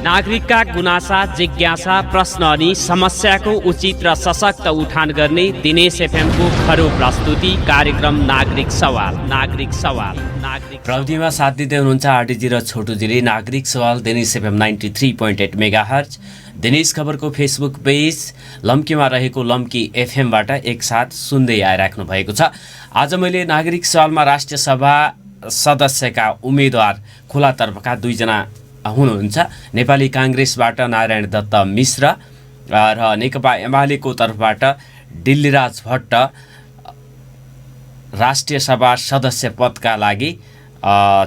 नागरिकका गुनासा, जिज्ञासा, प्रश्न अनि समस्याको उचित र सशक्त उठान गर्ने दिनेश एफएमको खरो प्रस्तुति कार्यक्रम नागरिक सवाल। प्रविधिमा साथ दिँदै हुनुहुन्छ आरडीजी र छोटुजीले। नागरिक सवाल दिनेश एफएम 93.8 मेगाहर्ज, दिनेश खबरको फेसबुक पेज, लम्कीमा रहेको लम्की एफएमबाट एकसाथ सुन्दै आइराख्नु भएको छ। आज मैले नागरिक सवालमा राष्ट्रिय सभा सदस्यका उम्मेदवार खुलातर्फका दुईजना हुनुहुन्छ। नेपाली काङ्ग्रेसबाट नारायण दत्त मिश्र र नेकपा एमालेको तर्फबाट डिल्लीराज भट्ट राष्ट्रिय सभा सदस्य पदका लागि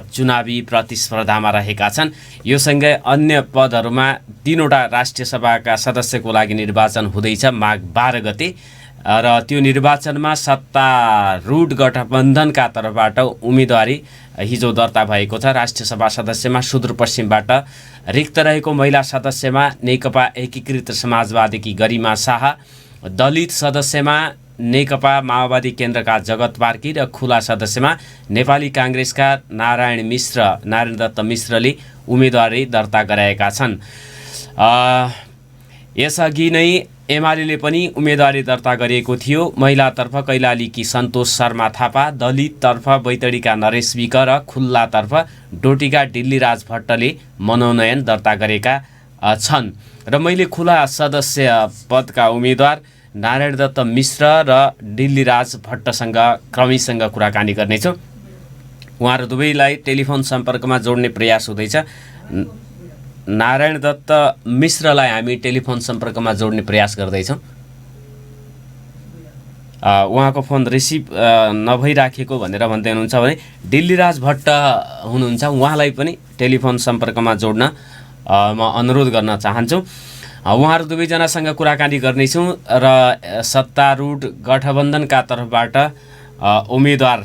चुनावी प्रतिस्पर्धामा रहेका छन्। यो सँगै अन्य पदहरूमा 3वटा राष्ट्रिय सभाका सदस्यको लागि निर्वाचन हुँदैछ माघ 12 गते र त्यो निर्वाचनमा सत्तारूढ गठबन्धनका तर्फबाट उम्मेदवारी हिजो दर्ता भएको छ। राष्ट्रिय सभा सदस्यमा सुदूरपश्चिमबाट रिक्त रहेको महिला सदस्यमा नेकपा एकीकृत समाजवादीकी गरिमा शाह, दलित सदस्यमा नेकपा माओवादी केन्द्रका जगत कार्की र खुला सदस्यमा नेपाली काङ्ग्रेसका नारायण दत्त मिश्रले उम्मेदवारी दर्ता गराएका छन्। यसअघि नै एमाले पनि उम्मेदवारी दर्ता गरिएको थियो। महिलातर्फ कैलालीकी सन्तोष शर्मा थापा, दलिततर्फ बैतडीका नरेश विक र खुल्लातर्फ डोटीका डिल्लीराज भट्टले मनोनयन दर्ता गरेका छन्। र मैले खुला सदस्य पदका उम्मेदवार नारायण दत्त मिश्र र डिल्लीराज भट्टसँग क्रमैसँग कुराकानी गर्नेछु। उहाँहरू दुवैलाई टेलिफोन सम्पर्कमा जोड्ने प्रयास हुँदैछ। नारायण दत्त मिश्रलाई हामी टेलिफोन सम्पर्कमा जोड्ने प्रयास गर्दैछौँ। उहाँको फोन रिसिभ नभइराखेको भनेर भन्दै हुनुहुन्छ भने डिल्लीराज भट्ट हुनुहुन्छ, उहाँलाई पनि टेलिफोन सम्पर्कमा जोड्न म अनुरोध गर्न चाहन्छु। उहाँहरू दुवैजनासँग कुराकानी गर्नेछौँ र सत्तारूढ गठबन्धनका तर्फबाट उम्मेदवार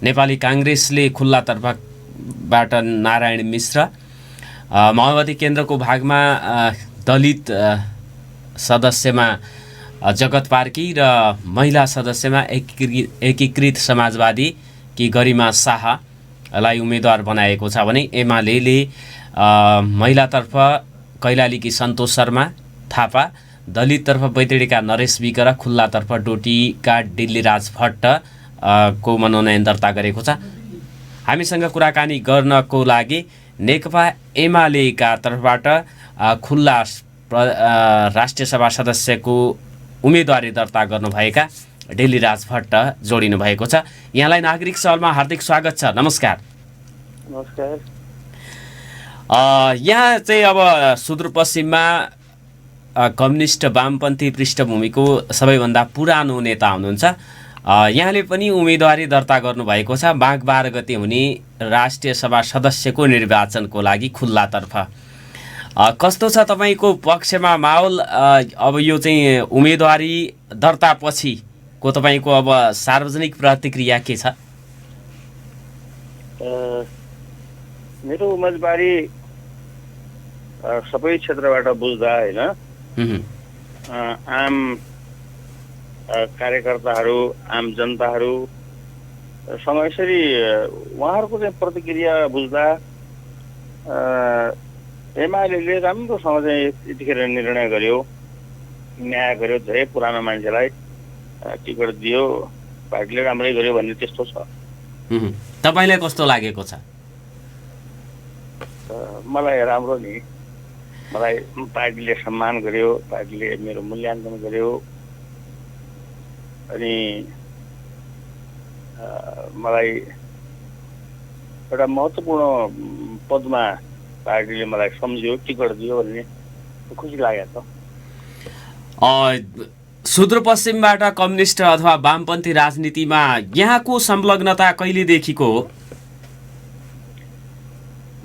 नेपाली काङ्ग्रेसले खुल्ला तर्फबाट नारायण मिश्र, माओवादी केन्द्रको भागमा दलित सदस्यमा जगत कार्की र महिला सदस्यमा एकीकृत समाजवादी की गरिमा शाहलाई उम्मेदवार बनाएको छ भने एमाले महिलातर्फ कैलालीकी सन्तोष शर्मा थापा, दलिततर्फ बैतडीका नरेश विक र खुल्लातर्फ डोटीका डिल्लीराज भट्ट को मनोनयन दर्ता गरेको छ। हामीसँग कुराकानी गर्नको लागि नेकपा एमालेका तर्फबाट खुल्ला राष्ट्रिय सभा सदस्यको उम्मेदवारी दर्ता गर्नुभएका डिल्लीराज भट्ट जोडिनु भएको छ। यहाँलाई नागरिक सवालमा हार्दिक स्वागत छ। नमस्कार। नमस्कार। यहाँ चाहिँ अब सुदूरपश्चिममा कम्युनिस्ट वामपन्थी पृष्ठभूमिको सबैभन्दा पुरानो नेता हुनुहुन्छ। यहाँले पनि उम्मेदवारी दर्ता गर्नुभएको छ माघ 12 गते हुने राष्ट्रिय सभा सदस्यको निर्वाचनको लागि खुल्लातर्फ। कस्तो छ तपाईँको पक्षमा माहौल? अब यो चाहिँ उम्मेदवारी दर्ता पछिको तपाईँको अब सार्वजनिक प्रतिक्रिया के छ? मेरो उम्मेदवारी सबै क्षेत्रबाट बुझ्दा होइन, आम कार्यकर्ताहरू, आम जनताहरू यसरी उहाँहरूको चाहिँ प्रतिक्रिया बुझ्दा एमाले राम्रोसँग चाहिँ यतिखेर निर्णय गर्यो, न्याय गर्यो। धेरै पुरानो मान्छेलाई टिकट दियो, पार्टीले राम्रै गर्यो भन्ने त्यस्तो छ। तपाईँलाई कस्तो लागेको छ? मलाई राम्रो नि, मलाई पार्टीले सम्मान गर्यो, पार्टीले मेरो मूल्याङ्कन गर्यो अनि मलाई एउटा महत्त्वपूर्ण पदमा पार्टीले मलाई सम्झ्यो, टिकट दियो भन्ने खुसी लागेको छ। सुदूरपश्चिमबाट कम्युनिस्ट अथवा वामपन्थी राजनीतिमा यहाँको संलग्नता कहिलेदेखिको हो?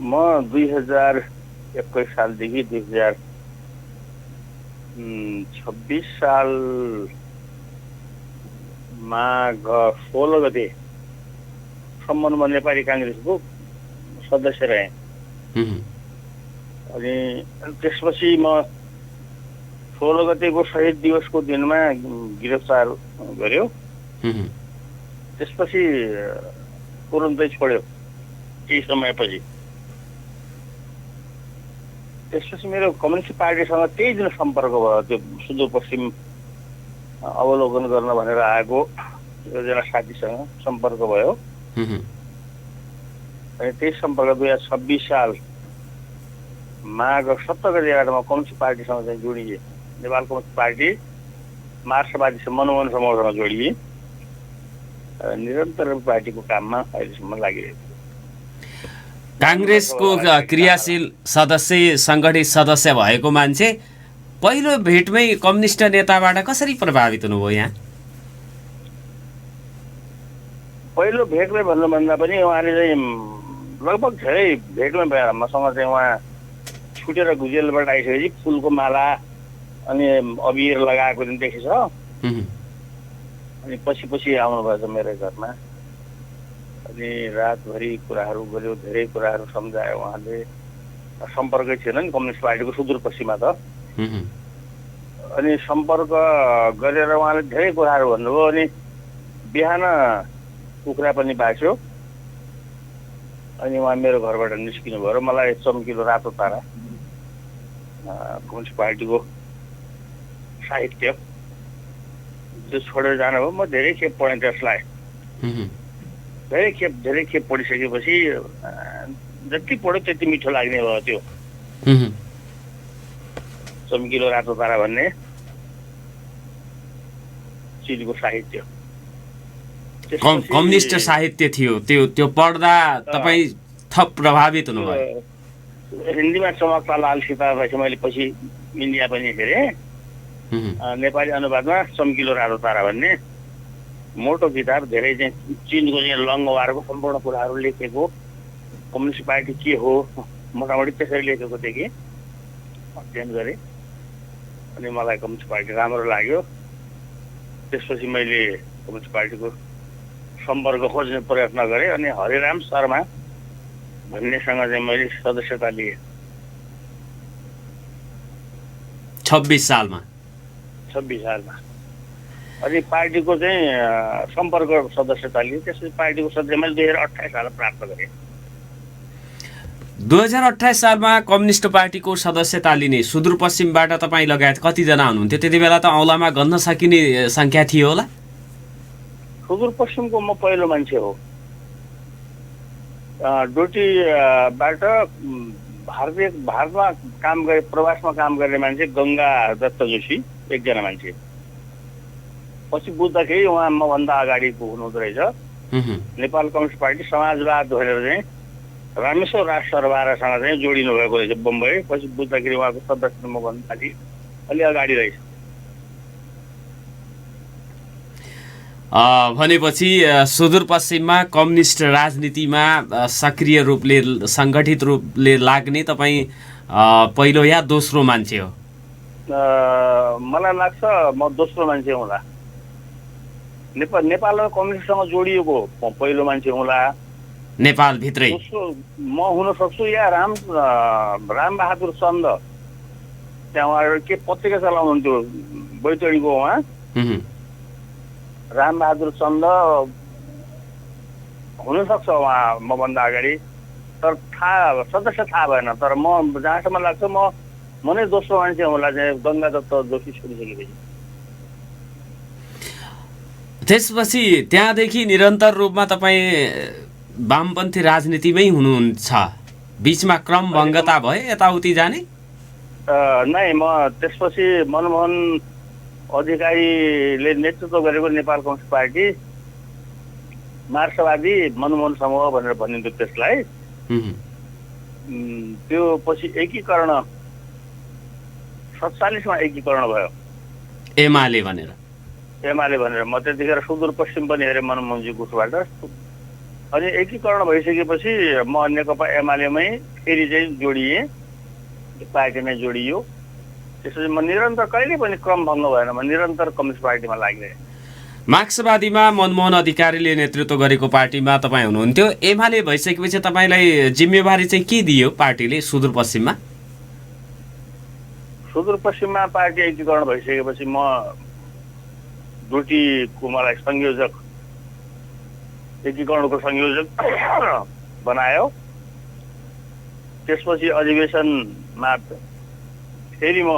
म 2021 सालदेखि 2026 साल माघ 16 गतेसम्म म नेपाली काङ्ग्रेसको सदस्य रहेँ। अनि त्यसपछि म 16 गतेको शहीद दिवसको दिनमा गिरफ्तार गर्यो। त्यसपछि तुरुन्तै छोड्यो केही समयपछि। त्यसपछि मेरो कम्युनिस्ट पार्टीसँग त्यही दिन सम्पर्क भयो। त्यो सुदूरपश्चिम अवलोकन गर्न भनेर आएको एकजना साथीसँग सम्पर्क भयो। अनि त्यही सम्पर्क 2026 साल माघ 17 गतिबाट म कम्युनिस्ट पार्टीसँग चाहिँ जोडिएँ। नेपाल कम्युनिस्ट पार्टी मार्क्सवादी मनमोहन समूहसँग जोडिएँ। निरन्तर पार्टीको काममा अहिलेसम्म लागिरहेको छु। काङ्ग्रेसको क्रियाशील सदस्य, सङ्गठित सदस्य भएको मान्छे पहिलो भेटमै कम्युनिस्ट नेताबाट कसरी प्रभावित हुनुभयो यहाँ? पहिलो भेटमै भन्नुभन्दा पनि उहाँले चाहिँ लगभग धेरै भेटमै भएर मसँग चाहिँ उहाँ छुटेर गुजेलबाट आइसकेपछि फुलको माला अनि अबिर लगाएको दिन देखेछ। अनि पछि आउनुभएछ मेरो घरमा। अनि रातभरि कुराहरू गऱ्यो, धेरै कुराहरू सम्झायो उहाँले। सम्पर्कै थिएन नि कम्युनिस्ट पार्टीको सुदूरपश्चिममा त। अनि सम्पर्क गरेर उहाँले धेरै कुराहरू भन्नुभयो। अनि बिहान कुखुरा पनि बाँच्यो। अनि उहाँ मेरो घरबाट निस्किनु भयो र मलाई चम्किलो रातो तारा कम्युनिस्ट पार्टीको साहित्य त्यो छोडेर जानुभयो। म धेरै खेप पढेँ त्यसलाई। धेरै खेप पढिसकेपछि जति पढ्यो त्यति मिठो लाग्ने भयो त्यो चम्किलो रातो तारा भन्ने चिजको साहित्य। कम्युनिस्ट साहित्य थियो त्यो पढ्दा तपाईँ थप प्रभावित हुनुभयो। हिन्दीमा चमकता लाल सितापछि मैले पछि इन्डिया पनि हेरेँ। नेपाली अनुवादमा चम्किलो रातो तारा भन्ने मोटो किताब, धेरै चाहिँ चिनको चाहिँ लङ्गवारको सम्पूर्ण कुराहरू लेखेको, कम्युनिस्ट पार्टी के हो मोटामोटी त्यसरी लेखेको देखेँ, अध्ययन गरेँ। अनि मलाई कम्युनिस्ट पार्टी राम्रो लाग्यो। त्यसपछि मैले कम्युनिस्ट पार्टीको सम्पर्क खोज्ने प्रयत्न गरेँ। अनि हरिराम शर्मा भन्नेसँग चाहिँ मैले सदस्यता लिएँ 26 सालमा। अनि पार्टीको चाहिँ सम्पर्क सदस्यता लिएँ। त्यसपछि पार्टीको सदस्य मैले 2028 साल प्राप्त गरेँ। 2028 सालमा कम्युनिस्ट पार्टीको सदस्यता लिने सुदूरपश्चिमबाट तपाईँ लगायत कतिजना हुनुहुन्थ्यो? त्यति बेला त औँलामा गन्न सकिने सङ्ख्या थियो होला। सुदूरपश्चिमको म पहिलो मान्छे हो। डोटीबाट भारतमा काम गरे, प्रवासमा काम गर्ने मान्छे गङ्गा दत्त जोशी एकजना मान्छे। पछि बुझ्दाखेरि उहाँ मभन्दा अगाडिको हुनुहुँदो रहेछ। नेपाल कम्युनिस्ट पार्टी समाजवाद भनेर चाहिँ रामेश्वर राज सरबारसँग चाहिँ जोडिनु भएको रहेछ बम्बई। पछि बुझ्दाखेरि उहाँको सदस्य मभन्दा अलि अगाडि रहेछ। भनेपछि सुदूरपश्चिममा कम्युनिस्ट राजनीतिमा सक्रिय रूपले, सङ्गठित रूपले लाग्ने तपाईँ पहिलो या दोस्रो मान्छे हो? मलाई लाग्छ म दोस्रो मान्छे होला। नेपालमा कम्युनिस्टसँग जोडिएको पहिलो मान्छे होला नेपालभित्रै। म हुन सक्छु या रामबहादुर चन्द, त्यहाँ उहाँहरू के पत्रिका चलाउनुहुन्थ्यो बैतडीको, उहाँ रामबहादुर चन्द हुनसक्छ उहाँ मभन्दा अगाडि। तर सदस्य थाहा भएन। तर म जहाँसम्म लाग्छ म नै दोस्रो मान्छे होला चाहिँ गङ्गा दत्त जोशी छोडिसकेपछि। त्यसपछि त्यहाँदेखि निरन्तर रूपमा तपाईँ वामपन्थी राजनीतिमै हुनुहुन्छ। बिचमा क्रमभङ्गता भयो यताउति जाने? नै, म त्यसपछि मनमोहन अधिकारीले नेतृत्व गरेको नेपाल कम्युनिस्ट पार्टी मार्क्सवादी मनमोहन समूह भनेर भनिन्थ्यो त्यसलाई। त्यो पछि एकीकरण 47 मा एकीकरण भयो एमाले भनेर। म त्यतिखेर सुदूरपश्चिम पनि हेरेँ मनमोहनजीको उसबाट। अनि एकीकरण भइसकेपछि म नेकपा एमालेमै फेरि चाहिँ जोडिएँ, पार्टीमै जोडियो। त्यसपछि म निरन्तर कहिले पनि क्रमभङ्ग भएन, म निरन्तर कम्युनिस्ट पार्टीमा लागिरहेँ। मार्क्सवादीमा मनमोहन अधिकारीले नेतृत्व गरेको पार्टीमा तपाईँ हुनुहुन्थ्यो। एमाले भइसकेपछि तपाईँलाई जिम्मेवारी चाहिँ के दियो पार्टीले सुदूरपश्चिममा? सुदूरपश्चिममा पार्टी एकीकरण भइसकेपछि म डोटीको मलाई संयोजक, एकीकरणको संयोजक बनायो। त्यसपछि अधिवेशनमा फेरि म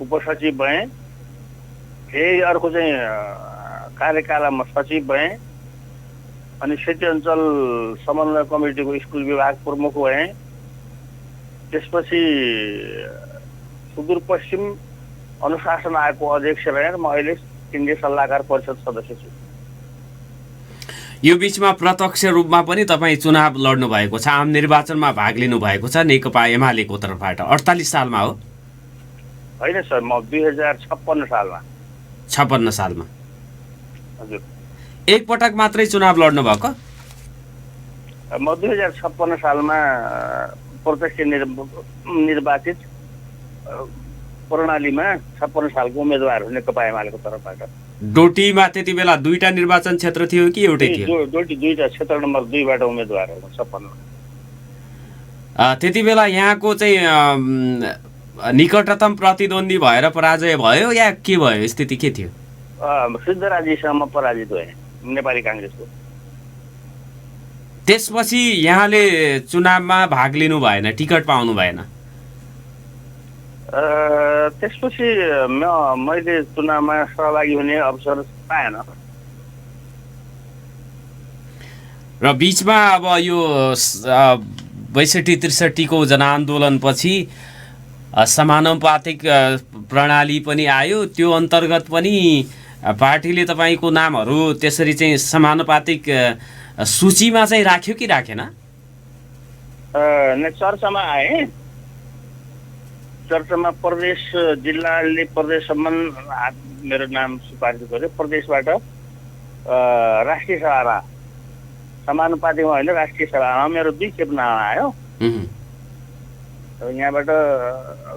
उपसचिव भएँ, फेरि अर्को चाहिँ कार्यकालमा सचिव भएँ, अनि सेती अञ्चल समन्वय कमिटीको स्कुल विभाग प्रमुख भएँ। त्यसपछि सुदूरपश्चिम अनुशासन आयोगको अध्यक्ष रहेर म अहिले केन्द्रीय सल्लाहकार परिषद सदस्य छु। यो बीचमा प्रत्यक्ष रूपमा पनि तपाईँ चुनाव लड्नु भएको छ, आम निर्वाचनमा भाग लिनु भएको छ नेकपा एमालेको तर्फबाट। 48 सालमा हो? होइन सर, म 2056 सालमा। 56 सालमा? हजुर। एक पटक मात्रै चुनाव लड्नु भएको? म 2056 सालमा प्रत्यक्ष निर्वाचित प्रणालीमा 56 सालको उम्मेदवार हो नेकपा एमालेको तर्फबाट। डोटीमा त्यति बेला 2टा निर्वाचन क्षेत्र थियो कि एउटै थियो? डोटी 2टा, क्षेत्र नम्बर 2बाट उम्मेदवार हो 56 मा। त्यति बेला यहाँको चाहिँ निकटतम प्रतिद्वन्दी भएर पराजय भयो या के भयो, स्थिति के थियो? सिद्धराजीसँग पराजित भए नेपाली काङ्ग्रेसको। त्यसपछि यहाँले चुनावमा भाग लिनु भएन, टिकट पाउनु भएन? त्यसपछि मैले चुनावमा सहभागी हुने अवसर पाएन। र बीचमा अब यो 62-63 को जनआन्दोलनपछि समानुपातिक प्रणाली पनि आयो, त्यो अन्तर्गत पनि पार्टीले तपाईँको नामहरू त्यसरी चाहिँ समानुपातिक सूचीमा चाहिँ राख्यो कि राखेन? चर्चामा आए, चर्चामा प्रदेश जिल्लाले प्रदेशसम्म मेरो नाम सिफारिस गर्यो। प्रदेशबाट राष्ट्रिय सभामा समानुपातिकमा होइन, राष्ट्रिय सभामा मेरो 2 खेप नाम आयो। यहाँबाट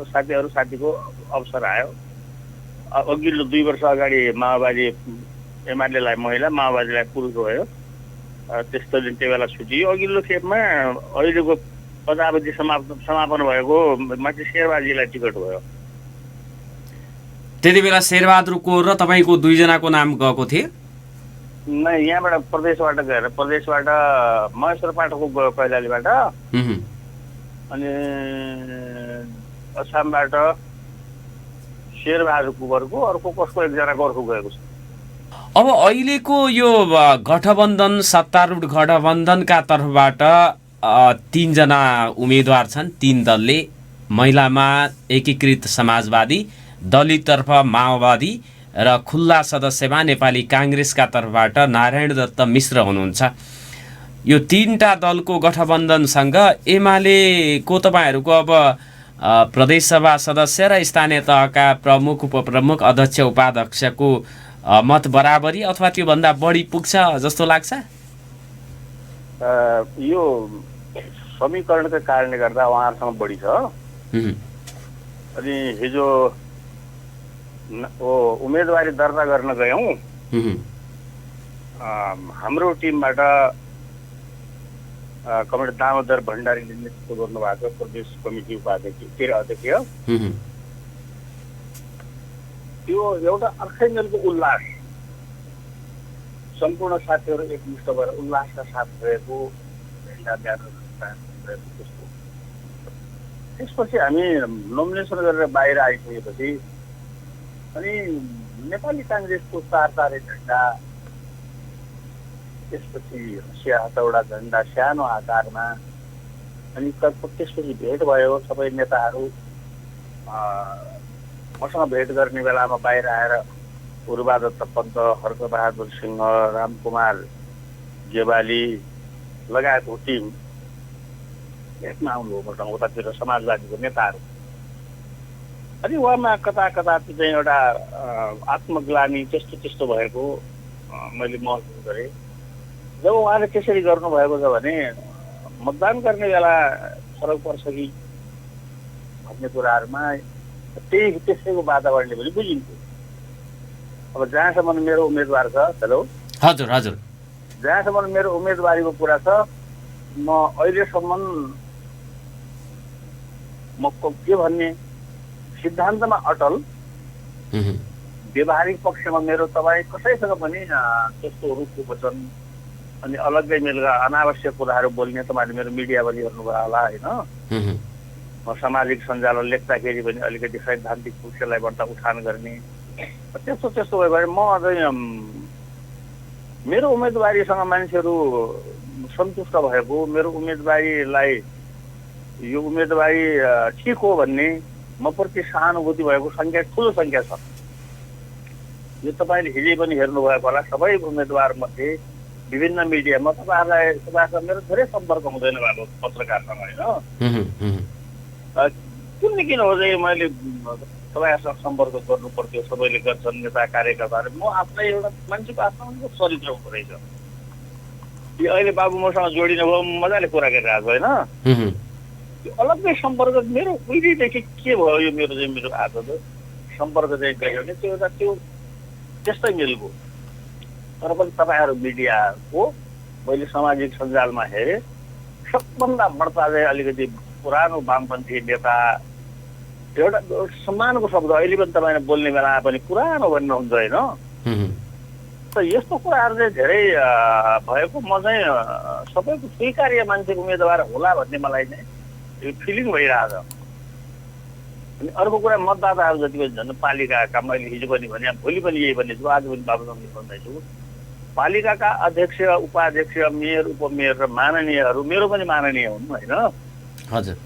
साथीको अवसर आयो। अघिल्लो 2 वर्ष अगाडि माओवादी एमालेलाई महिला, माओवादीलाई पुरुष भयो। त्यस्तो दिन त्यो बेला छुटियो। अघिल्लो खेपमा अहिलेको पदावधि समापन भएको माथि शेरबहादुरजीलाई टिकट भयो। त्यति बेला शेरबहादुर कौर र तपाईँको 2 जनाको नाम गएको थियो? नै, यहाँबाट प्रदेशबाट गएर, प्रदेशबाट महेश्वर पाठकको गयो कैलालीबाट, अनि असमबाट शेरबहादुर कुँवरको, अर्को कसको एकजनाको अर्को गएको छ। अब अहिलेको यो गठबन्धन, सत्तारूढ गठबन्धनका तर्फबाट 3 जना उम्मेदवार छन्। 3 दलले, महिलामा एकीकृत समाजवादी, दलिततर्फ माओवादी र खुल्ला सदस्यमा नेपाली काङ्ग्रेसका तर्फबाट नारायण दत्त मिश्र हुनुहुन्छ। यो 3टा दलको गठबन्धनसँग एमालेको तपाईँहरूको अब प्रदेशसभा सदस्य र स्थानीय तहका प्रमुख, उपप्रमुख, अध्यक्ष, उपाध्यक्षको मत बराबरी अथवा त्योभन्दा बढी पुग्छ जस्तो लाग्छ? यो समीकरणका कारणले गर्दा उहाँहरूसँग बढी छ। अनि हिजो उम्मेदवारी दर्ता गर्न गयौँ, हाम्रो टिमबाट कमरेड दामोदर भण्डारीले नेतृत्व गर्नुभएको प्रदेश कमिटी अध्यक्ष, त्यो एउटा अर्कै मेलको उल्लास, सम्पूर्ण साथीहरू एकमुष्ट भएर उल्लासका साथ रहेको त्यसपछि हामी नोमिनेसन गरेर बाहिर आइसकेपछि अनि नेपाली काङ्ग्रेसको 4 झन्डा, त्यसपछि 7 झन्डा सानो आकारमा, अनि त्यसपछि भेट भयो। सबै नेताहरू मसँग भेट गर्ने बेलामा बाहिर आएर उर्वादत्त पन्त, हर्कबहादुर सिंह, रामकुमार गेवाली लगायतको टिम भेट्न आउनुभयो मसँग, उतातिर समाजवादीको नेताहरू। अनि उहाँमा कता चाहिँ एउटा आत्मग्लानी त्यस्तो भएको मैले महसुस गरेँ। जब उहाँले त्यसरी गर्नुभएको छ भने मतदान गर्ने बेला फरक पर्छ कि भन्ने कुराहरूमा त्यसैको वातावरणले पनि बुझिन्थ्यो। अब जहाँसम्म मेरो उम्मेदवार छ, हेलो हजुर हजुर, जहाँसम्म मेरो उम्मेदवारीको कुरा छ, म अहिलेसम्म म के भन्ने सिद्धान्तमा अटल, व्यवहारिक पक्षमा मेरो तपाईँ कसैसँग पनि त्यस्तो रुखको वचन अनि अलग्गै मेरो अनावश्यक कुराहरू बोल्ने तपाईँले मेरो मिडिया पनि हेर्नुभयो होला होइन। म सामाजिक सञ्जालमा लेख्दाखेरि पनि अलिकति सैद्धान्तिक पक्षलाई बढ्ता उठान गर्ने त्यस्तो त्यस्तो भयो भने म अझै मेरो उम्मेदवारीसँग मान्छेहरू सन्तुष्ट भएको, मेरो उम्मेदवारीलाई यो उम्मेदवारी ठिक हो भन्ने म प्रति सहानुभूति भएको सङ्ख्या ठुलो सङ्ख्या छ। यो तपाईँले हिजै पनि हेर्नुभएको होला सबै उम्मेदवार मध्ये विभिन्न मिडियामा तपाईँसँग मेरो धेरै सम्पर्क हुँदैन भएको पत्रकारसँग होइन। किन हो चाहिँ मैले तपाईँहरूसँग सम्पर्क गर्नु पर्थ्यो, सबैले गर्छन् नेता कार्यकर्ताहरू। म आफ्नै एउटा मान्छेको आफ्नो चरित्र हुँदो रहेछ। यो अहिले बाबु मसँग जोडिनु भयो, मजाले कुरा गरिरहेको होइन। त्यो अलग्गै सम्पर्क मेरो उहिलेदेखि के भयो यो मेरो आदत सम्पर्क चाहिँ गयो भने त्यो एउटा त्यो त्यस्तै मिल्यो। तर पनि तपाईँहरू मिडियाको मैले सामाजिक सञ्जालमा हेरेँ सबभन्दा बढ्ता चाहिँ अलिकति पुरानो वामपन्थी नेता एउटा सम्मानको शब्द अहिले पनि तपाईँले बोल्ने बेला पनि पुरानो भन्नुहुन्छ होइन। त यस्तो कुराहरू चाहिँ धेरै भएको म चाहिँ सबैको स्वीकार्य मान्छे उम्मेदवार होला भन्ने मलाई चाहिँ यो फिलिङ भइरहेछ। अनि अर्को कुरा मतदाताहरू जति पनि झन् पालिकाका मैले हिजो पनि भने भोलि पनि यही भन्ने छु, आज पनि बाबुसँग भन्दैछु, पालिकाका अध्यक्ष उपाध्यक्ष मेयर उपमेयर र माननीयहरू मेरो पनि माननीय हुन् होइन। हजुर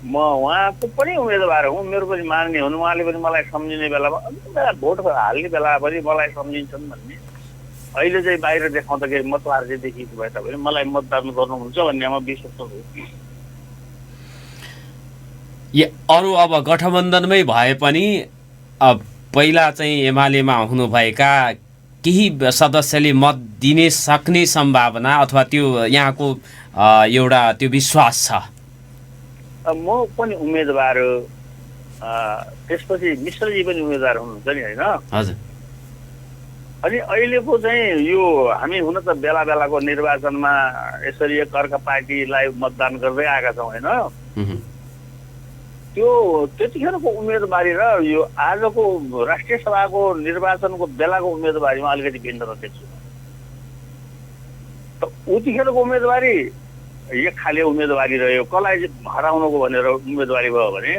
म उहाँको पनि उम्मेदवार हुँ, मेरो पनि मान्ने हुन्। उहाँले पनि मलाई सम्झिने बेलामा भोट हाल्ने बेला पनि मलाई सम्झिन्छन् भन्ने अहिले चाहिँ बाहिर देखाउँदाखेरि मतदार चाहिँ देखिएको भए तापनि मलाई मतदान गर्नुहुन्छ भन्ने म विश्वास छु। अरू अब गठबन्धनमै भए पनि पहिला चाहिँ एमालेमा हुनुभएका केही सदस्यले मत दिने सक्ने सम्भावना अथवा त्यो यहाँको एउटा त्यो विश्वास छ। म पनि उम्मेदवार, त्यसपछि मिश्रजी पनि उम्मेदवार हुनुहुन्छ नि होइन। हजुर। अनि अहिलेको चाहिँ यो हामी हुन त बेला बेलाको निर्वाचनमा यसरी एक अर्का पार्टीलाई मतदान गर्दै आएका छौँ होइन। त्यो त्यतिखेरको उम्मेदवारी र यो आजको राष्ट्रिय सभाको निर्वाचनको बेलाको उम्मेदवारीमा अलिकति भिन्नता देख्छु। त उतिखेरको उम्मेदवारी एक खाले उम्मेदवारी रह्यो, कसलाई हराउनको भनेर उम्मेदवारी भयो भने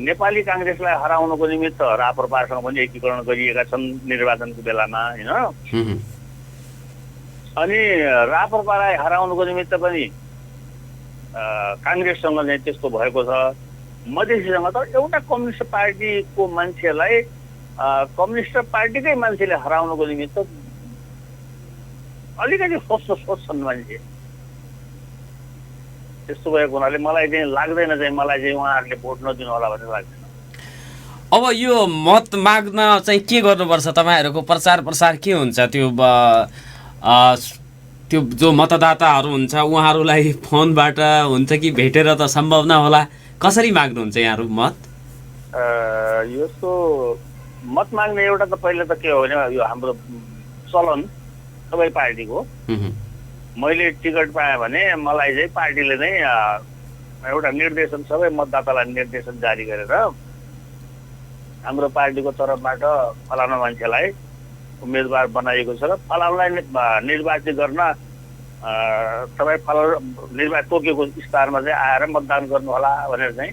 नेपाली काङ्ग्रेसलाई हराउनको निमित्त राप्रपासँग पनि एकीकरण गरिएका छन् निर्वाचनको बेलामा होइन। अनि राप्रपालाई हराउनको निमित्त पनि काङ्ग्रेससँग चाहिँ त्यस्तो भएको छ, मधेसीसँग। तर एउटा कम्युनिस्ट पार्टीको मान्छेलाई कम्युनिस्ट पार्टीकै मान्छेले हराउनको निमित्त अलिकति सोच्छन् मान्छे। त्यस्तो भएको हुनाले मलाई चाहिँ लाग्दैन चाहिँ मलाई चाहिँ उहाँहरूले भोट नदिनु होला भन्ने लाग्दैन। अब यो मत माग्न चाहिँ के गर्नुपर्छ? तपाईँहरूको प्रचार प्रसार के हुन्छ? त्यो जो मतदाताहरू हुन्छ उहाँहरूलाई फोनबाट हुन्छ कि भेटेर त सम्भव नहोला, कसरी माग्नुहुन्छ यहाँहरू मत? यस्तो मत माग्ने एउटा त पहिला त के हो भने यो हाम्रो चलन सबै पार्टीको मैले टिकट पाएँ भने मलाई चाहिँ पार्टीले नै एउटा निर्देशन सबै मतदातालाई निर्देशन जारी गरेर हाम्रो पार्टीको तर्फबाट फलाना मान्छेलाई उम्मेदवार बनाइएको छ र फलानालाई निर्वाचित गर्न तपाईँ निर्वाचित तोकेको स्थानमा चाहिँ आएर मतदान गर्नु होला भनेर चाहिँ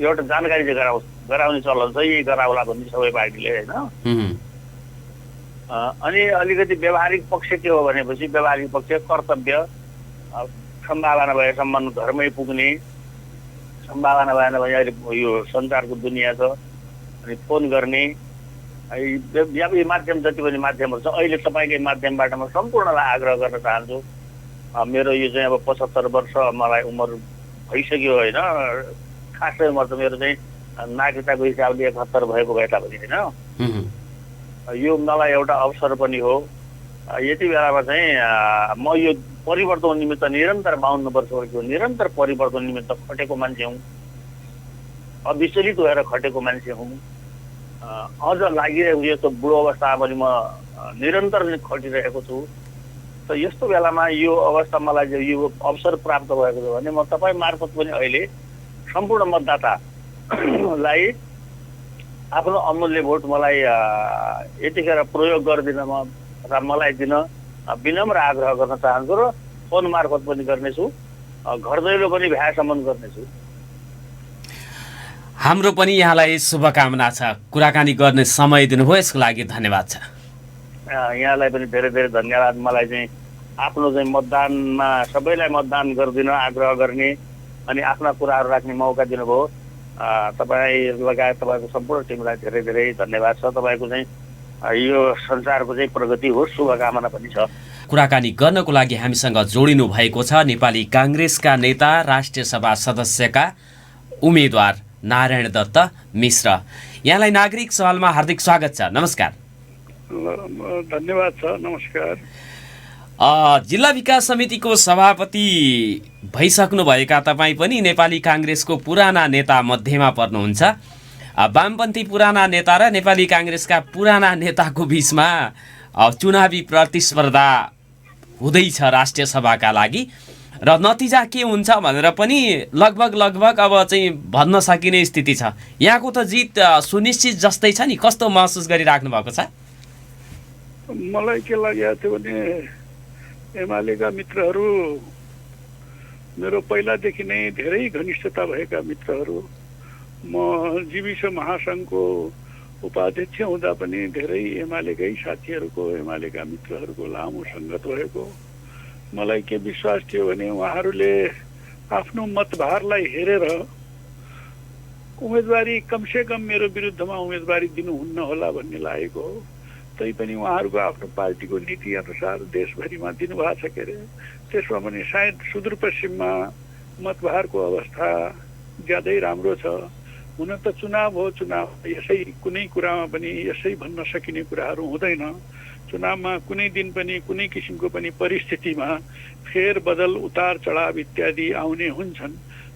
एउटा जानकारी चाहिँ गराउने चलन छ। यही गराउला भन्ने सबै पार्टीले होइन। अनि अलिकति व्यावहारिक पक्ष के हो भनेपछि व्यावहारिक पक्ष कर्तव्य, सम्भावना भएसम्म घरमै पुग्ने, सम्भावना भएन भने अहिले यो सञ्चारको दुनियाँ छ अनि फोन गर्ने यो माध्यम जति पनि माध्यमहरू छ। अहिले तपाईँकै माध्यमबाट म सम्पूर्णलाई आग्रह गर्न चाहन्छु, मेरो यो चाहिँ अब 75 वर्ष मलाई उमेर भइसक्यो होइन। खासै उमेर त मेरो चाहिँ नागरिकताको हिसाबले 71 भएको भए तापनि होइन, यो मलाई एउटा अवसर पनि हो। यति बेलामा चाहिँ म यो परिवर्तन निमित्त निरन्तर 52 वर्षको निरन्तर परिवर्तन निमित्त खटेको मान्छे हुँ, अविचलित भएर खटेको मान्छे हुँ। अझ लागिरहेको यस्तो बुढो अवस्थामा पनि म निरन्तर खटिरहेको छु। त यस्तो बेलामा यो अवस्था मलाई यो अवसर प्राप्त भएको छ भने म तपाईँ मार्फत पनि अहिले सम्पूर्ण मतदातालाई आफ्नो अमूल्य भोट मलाई यतिखेर प्रयोग गरिदिन र मलाई दिन विनम्र आग्रह गर्न चाहन्छु र फोन मार्फत पनि गर्नेछु, घर दैलो पनि भ्याएसम्म गर्नेछु। हाम्रो पनि यहाँलाई शुभकामना छ। कुराकानी गर्ने समय दिनुभयो, यसको लागि धन्यवाद छ। यहाँलाई पनि धेरै धेरै धन्यवाद। मलाई चाहिँ आफ्नो चाहिँ मतदानमा सबैलाई मतदान गरिदिन आग्रह गर्ने अनि आफ्ना कुराहरू राख्ने मौका दिनुभयो। तपाईँ लगायत तपाईँको सम्पूर्ण टिमलाई धेरै धेरै धन्यवाद छ। तपाईँको चाहिँ यो संसारको चाहिँ प्रगति होस्, शुभकामना पनि छ। कुराकानी गर्नको लागि हामीसँग जोडिनु भएको छ नेपाली काङ्ग्रेसका नेता, राष्ट्रिय सभा सदस्यका उम्मेदवार नारायण दत्त मिश्र। यहाँलाई नागरिक सवालमा हार्दिक स्वागत छ। नमस्कार। धन्यवाद छ। नमस्कार। जिल्ला विकास समितिको सभापति भइसक्नुभएका तपाईँ पनि नेपाली काङ्ग्रेसको पुराना नेता मध्येमा पर्नुहुन्छ। वामपन्थी पुराना नेता र नेपाली काङ्ग्रेसका पुराना नेताको बिचमा चुनावी प्रतिस्पर्धा हुँदैछ राष्ट्रिय सभाका लागि र नतिजा के हुन्छ भनेर पनि लगभग अब चाहिँ भन्न सकिने स्थिति छ। यहाँको त जित सुनिश्चित जस्तै छ नि, कस्तो महसुस गरिराख्नु भएको छ? मलाई के लागेको थियो भने एमालेका मित्रहरू मेरो पहिलादेखि नै धेरै घनिष्ठता भएका मित्रहरू, म जीविस महासङ्घको उपाध्यक्ष हुँदा पनि धेरै एमालेकै साथीहरूको, एमालेका मित्रहरूको लामो सङ्गत भएको। मलाई के विश्वास थियो भने उहाँहरूले आफ्नो मतभारलाई हेरेर उम्मेदवारी कमसेकम मेरो विरुद्धमा उम्मेदवारी दिनुहुन्न होला भन्ने लागेको हो। तैपनि उहाँहरूको आफ्नो पार्टीको नीति अनुसार देशभरिमा दिनुभएको छ के अरे। त्यसमा पनि सायद सुदूरपश्चिममा मतभारको अवस्था ज्यादै राम्रो छ। हुन त चुनाव हो, चुनाव यसै कुनै कुरामा पनि यसै भन्न सकिने कुराहरू हुँदैन। चुनावमा कुनै दिन पनि कुनै किसिमको पनि परिस्थितिमा फेरबदल, उतार चढाव इत्यादि आउने हुन्छन्।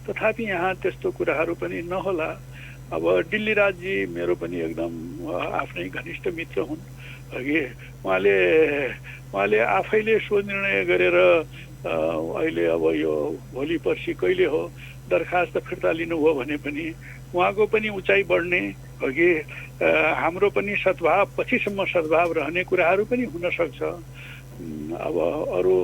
तथापि यहाँ त्यस्तो कुराहरू पनि नहोला। अब डिल्लीराजजी मेरो पनि एकदम आफ्नै घनिष्ठ मित्र हुन्। अघि उहाँले आफैले स्वनिर्णय गरेर अहिले अब यो भोलि पर्सि कहिले हो दरखास्त फिर्ता लिनुभयो भने पनि उहाँको पनि उचाइ बढ्ने, अघि हाम्रो पनि सद्भाव, पछिसम्म सद्भाव रहने कुराहरू पनि हुनसक्छ। अब अरू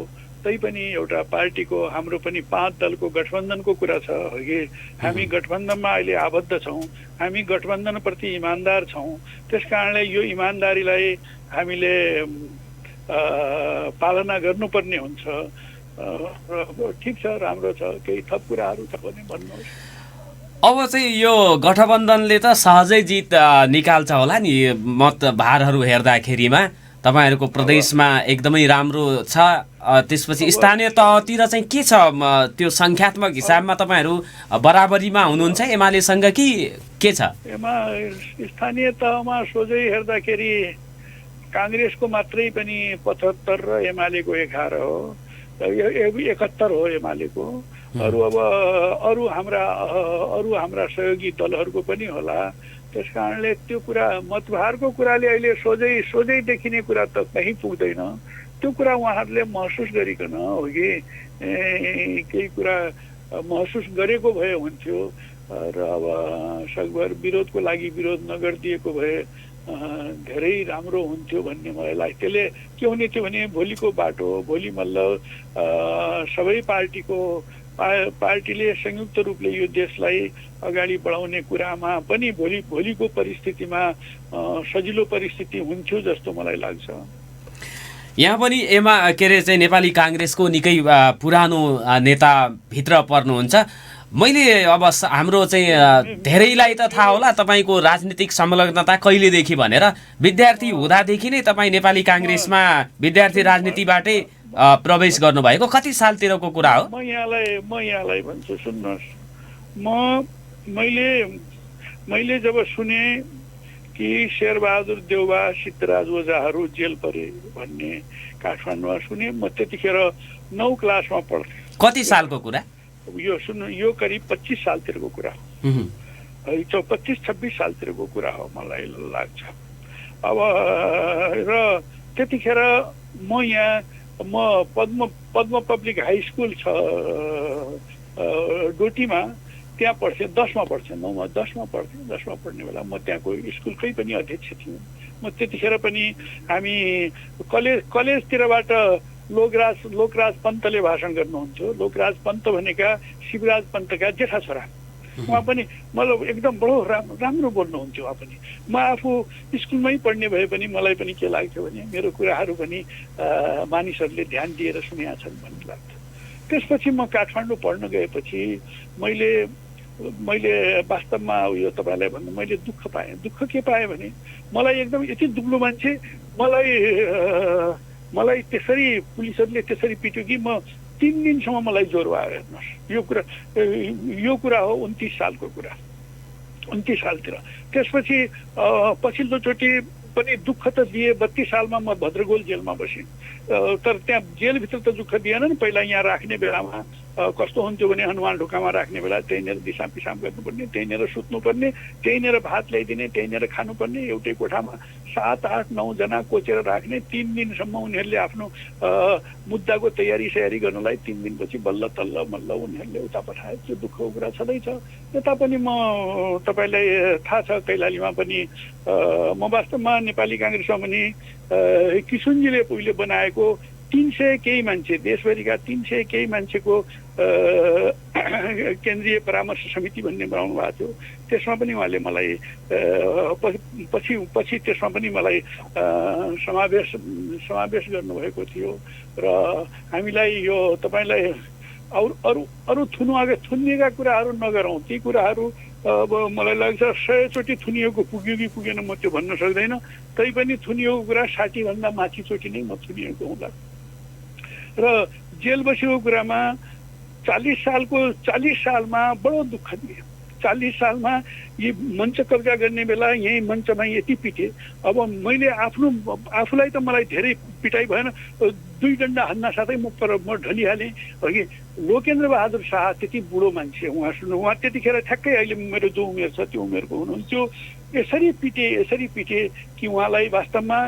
तैपनि एउटा पार्टीको हाम्रो पनि 5 दलको गठबन्धनको कुरा छ। अघि हामी गठबन्धनमा अहिले आबद्ध छौँ, हामी गठबन्धनप्रति इमान्दार छौँ। त्यस कारणले यो इमान्दारीलाई हामीले पालना गर्नुपर्ने हुन्छ। ठिक छ, राम्रो छ। केही थप कुराहरू छ भने भन्नुहोस्। अब चाहिँ यो गठबन्धनले त सहजै जित निकाल्छ होला नि मतभारहरू हेर्दाखेरिमा। तपाईँहरूको प्रदेशमा एकदमै राम्रो छ। त्यसपछि स्थानीय तहतिर चाहिँ के छ? त्यो सङ्ख्यात्मक हिसाबमा तपाईँहरू बराबरीमा हुनुहुन्छ एमालेसँग कि के छ? स्थानीय तहमा सोझै हेर्दाखेरि काङ्ग्रेसको मात्रै पनि 75 र एमालेको 11 हो, 71 हो एमालेको। अरू हाम्रा सहयोगी दलहरूको पनि होला। त्यस कारणले त्यो कुरा मतभारको कुराले अहिले सोझै देखिने कुरा त कहीँ पुग्दैन। त्यो कुरा उहाँहरूले महसुस गरिकन हो कि केही कुरा महसुस गरेको भए हुन्थ्यो र अब सकभर विरोधको लागि विरोध नगरिदिएको भए धेरै राम्रो हुन्थ्यो भन्ने मलाई लाग्छ। त्यसले के हुने थियो भने भोलिको बाटो, भोलि मतलब सबै पार्टीले संयुक्त रूपले यो देशलाई अगाडि बढाउने कुरामा पनि भोलिको परिस्थितिमा सजिलो परिस्थिति हुन्थ्यो जस्तो मलाई लाग्छ। यहाँ पनि चाहिँ नेपाली काङ्ग्रेसको निकै पुरानो नेता भित्र पर्नुहुन्छ। मैले अब हाम्रो चाहिँ धेरैलाई त थाहा होला तपाईँको राजनीतिक संलग्नता कहिलेदेखि भनेर। विद्यार्थी हुँदादेखि नै तपाईँ नेपाली काङ्ग्रेसमा विद्यार्थी राजनीतिबाटै प्रवेश गर्नुभएको। कति सालतिरको कुरा हो? म यहाँलाई भन्छु, सुन्नुहोस्। मैले जब सुने कि शेरबहादुर देउवा, सिद्धराज ओझाहरू जेल परे भन्ने काठमाडौँमा सुने, म त्यतिखेर 9 क्लासमा पढ्थेँ। कति सालको कुरा? यो करिब 25 सालतिरको कुरा हो। 25-26 सालतिरको कुरा हो मलाई लाग्छ। अब र त्यतिखेर म पद्म पब्लिक हाई स्कुल छ डोटीमा, त्यहाँ पढ्थेँ। 10मा पढ्थेँ, 9मा 10मा पढ्थेँ। 10मा पढ्ने बेला म त्यहाँको स्कुलकै पनि अध्यक्ष थिएँ। म त्यतिखेर पनि हामी कलेजतिरबाट लोकराज पन्तले भाषण गर्नुहुन्थ्यो। लोकराज पन्त भनेका शिवराज पन्तका जेठा छोरा। उहाँ पनि मतलब एकदम बडो राम्रो बोल्नुहुन्थ्यो। उहाँ पनि म आफू स्कुलमै पढ्ने भए पनि मलाई पनि के लाग्थ्यो भने मेरो कुराहरू पनि मानिसहरूले ध्यान दिएर सुनेका छन् भन्ने लाग्थ्यो। त्यसपछि म काठमाडौँ पढ्न गएपछि मैले वास्तवमा यो तपाईँलाई भन्नु मैले दुःख पाएँ। दुःख के पाएँ भने मलाई एकदम यति दुब्लो मान्छे मलाई त्यसरी पुलिसहरूले त्यसरी पिट्यो कि म 3 दिनसम्म मलाई ज्वरो आयो। हेर्नुहोस् यो कुरा हो 29 सालको कुरा, 29 सालतिर। त्यसपछि पछिल्लोचोटि पनि दुःख त दिए। 32 सालमा म भद्रगोल जेलमा बसेँ। तर त्यहाँ जेलभित्र त दुःख दिएन नि। पहिला यहाँ राख्ने बेलामा कस्तो हुन्थ्यो भने हनुमान ढोकामा राख्ने बेला त्यहीँनिर दिसा पिसाब गर्नुपर्ने, त्यहीँनिर सुत्नुपर्ने, त्यहीँनिर भात ल्याइदिने, त्यहीँनिर खानुपर्ने। एउटै कोठामा 7, 8, 9 जना कोचेर राख्ने। 3 दिनसम्म उनीहरूले आफ्नो मुद्दाको तयारी गर्नलाई 3 दिनपछि बल्ल तल्ल मल्ल उनीहरूले उता पठाए। त्यो दुःखको कुरा छँदैछ। यता पनि म तपाईँलाई थाहा छ कैलालीमा पनि म वास्तवमा नेपाली काङ्ग्रेसमा पनि किशुनजीले पहिले बनाएको 300 केही मान्छे, देशभरिका 300 केही मान्छेको केन्द्रीय परामर्श समिति भन्ने बनाउनु भएको थियो। त्यसमा पनि उहाँले मलाई पछि त्यसमा पनि मलाई समावेश गर्नुभएको थियो। र हामीलाई यो तपाईँलाई अरू थुनिएका कुराहरू नगरौँ। ती कुराहरू अब मलाई लाग्छ 100 चोटि थुनिएको पुग्यो कि पुगेन म त्यो भन्न सक्दैन। तैपनि थुनिएको कुरा 60 भन्दा माथि चोटि नै म थुनिएको हुँदा। र जेल बसेको कुरामा 40 सालमा बडो दुःख दिए। 40 सालमा यी मञ्च कब्जा गर्ने बेला यही मञ्चमा यति पिटे। अब मैले आफूलाई त मलाई धेरै पिटाइ भएन। 2 डन्डा हान्न साथै म ढलिहालेँ। अघि लोकेन्द्र बहादुर शाह त्यति बुढो मान्छे, उहाँ त्यतिखेर ठ्याक्कै अहिले मेरो जो उमेर छ त्यो उमेरको हुनुहुन्थ्यो। यसरी पिटे कि उहाँलाई वास्तवमा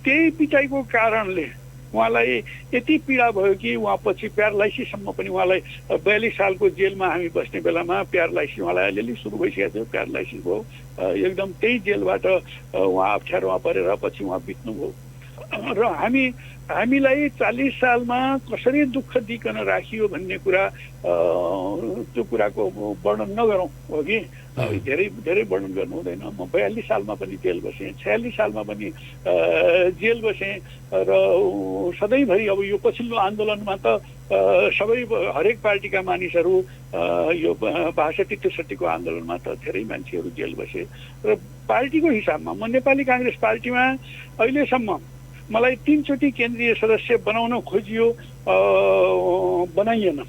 त्यही पिटाइको कारणले उहाँलाई यति पीडा भयो कि उहाँ पछि प्यारालाइसिससम्म पनि उहाँलाई 42 सालको जेलमा हामी बस्ने बेलामा प्यारालाइसिस उहाँलाई अलिअलि सुरु भइसकेको थियो। प्यारालाइसिस भयो। एकदम त्यही जेलबाट उहाँ अप्ठ्यारोमा परेर पछि उहाँ बित्नुभयो। र हामीलाई 40 सालमा कसरी दुःख दिइकन राखियो भन्ने कुरा त्यो कुराको वर्णन नगरौँ हो कि धेरै वर्णन गर्नु हुँदैन। म 42 सालमा पनि जेल बसेँ, 46 सालमा पनि जेल बसेँ। र सधैँभरि अब यो पछिल्लो आन्दोलनमा त हरेक पार्टीका मानिसहरू यो 62-63को आन्दोलनमा त धेरै मान्छेहरू जेल बसे। र पार्टीको हिसाबमा म नेपाली काङ्ग्रेस पार्टीमा अहिलेसम्म मलाई 3 चोटि केन्द्रीय सदस्य बनाउन खोजियो, बनाइएन।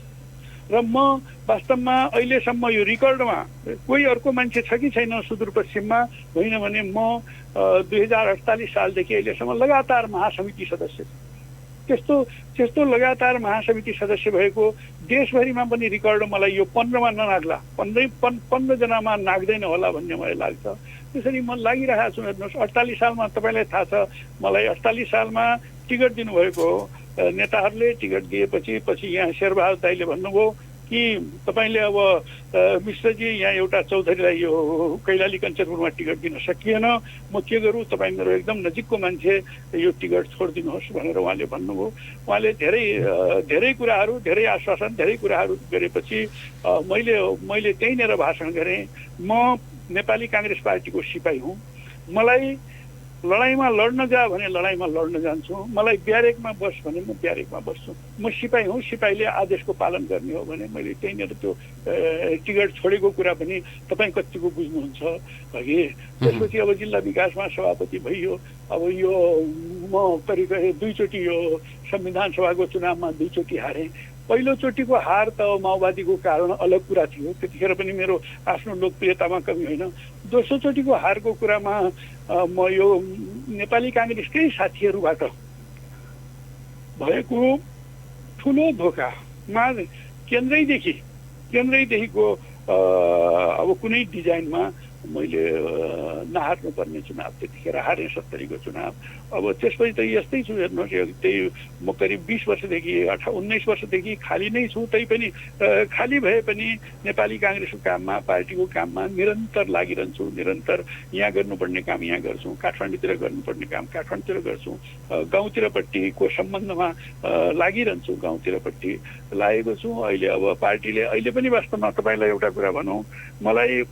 र म वास्तवमा अहिलेसम्म यो रेकर्डमा कोही अर्को मान्छे छ कि छैन सुदूरपश्चिममा, होइन भने म 2048 सालदेखि अहिलेसम्म लगातार महासमिति सदस्य। त्यस्तो लगातार महासमिति सदस्य भएको देशभरिमा पनि रेकर्ड मलाई यो 15मा ननाग्ला, 15 जनामा नाग्दैन होला भन्ने मलाई लाग्छ। त्यसरी म लागिरहेको छु। हेर्नुहोस् 48 सालमा तपाईँलाई थाहा छ मलाई 48 सालमा टिकट दिनुभएको हो नेताहरूले। टिकट दिएपछि यहाँ शेरबहादुर दाइले भन्नुभयो कि तपाईँले अब मिश्रजी यहाँ एउटा चौधरीलाई यो कैलाली कञ्चनपुरमा टिकट दिन सकिएन, म के गरौँ, तपाईँ मेरो एकदम नजिकको मान्छे, यो टिकट छोडिदिनुहोस् भनेर उहाँले भन्नुभयो। उहाँले धेरै कुराहरू, धेरै आश्वासन, धेरै कुराहरू गरेपछि मैले त्यहीँनिर भाषण गरेँ। म नेपाली काङ्ग्रेस पार्टीको सिपाही हुँ। मलाई लडाइँमा लड्न जा भने लडाइँमा लड्न जान्छु। मलाई ब्यारेकमा बस भने म ब्यारेकमा बस्छु। म सिपाही हुँ। सिपाहीले आदेशको पालन गर्ने हो भने मैले त्यहीँनिर त्यो टिकट छोडेको कुरा पनि तपाईँ कतिको बुझ्नुहुन्छ कि। त्यसपछि अब जिल्ला विकासमा सभापति भइयो। अब यो म करिब 2 चोटि यो संविधान सभाको चुनावमा 2 चोटि हारेँ। पहिलोचोटिको हार त माओवादीको कारण अलग कुरा थियो, त्यतिखेर पनि मेरो आफ्नो लोकप्रियतामा कमी होइन। दोस्रो चोटिको हारको कुरामा म यो नेपाली काङ्ग्रेसकै साथीहरूबाट भएको ठुलो धोकामा केन्द्रैदेखिको अब कुनै डिजाइनमा मैले नहार्नुपर्ने चुनाव, त्यतिखेर हारेँ 70 को चुनाव। अब त्यसपछि त यस्तै छु, हेर्नुहोस्, त्यही म करिब 20 वर्षदेखि 19 वर्षदेखि खाली नै छु। तैपनि खाली भए पनि नेपाली काङ्ग्रेसको काममा, पार्टीको काममा निरन्तर लागिरहन्छु। निरन्तर यहाँ गर्नुपर्ने काम यहाँ गर्छु, काठमाडौँतिर गर्नुपर्ने काम काठमाडौँतिर गर्छु, गाउँतिरपट्टिको सम्बन्धमा लागिरहन्छु, गाउँतिरपट्टि लागेको छु। अहिले अब पार्टीले अहिले पनि वास्तवमा तपाईँलाई एउटा कुरा भनौँ, मलाई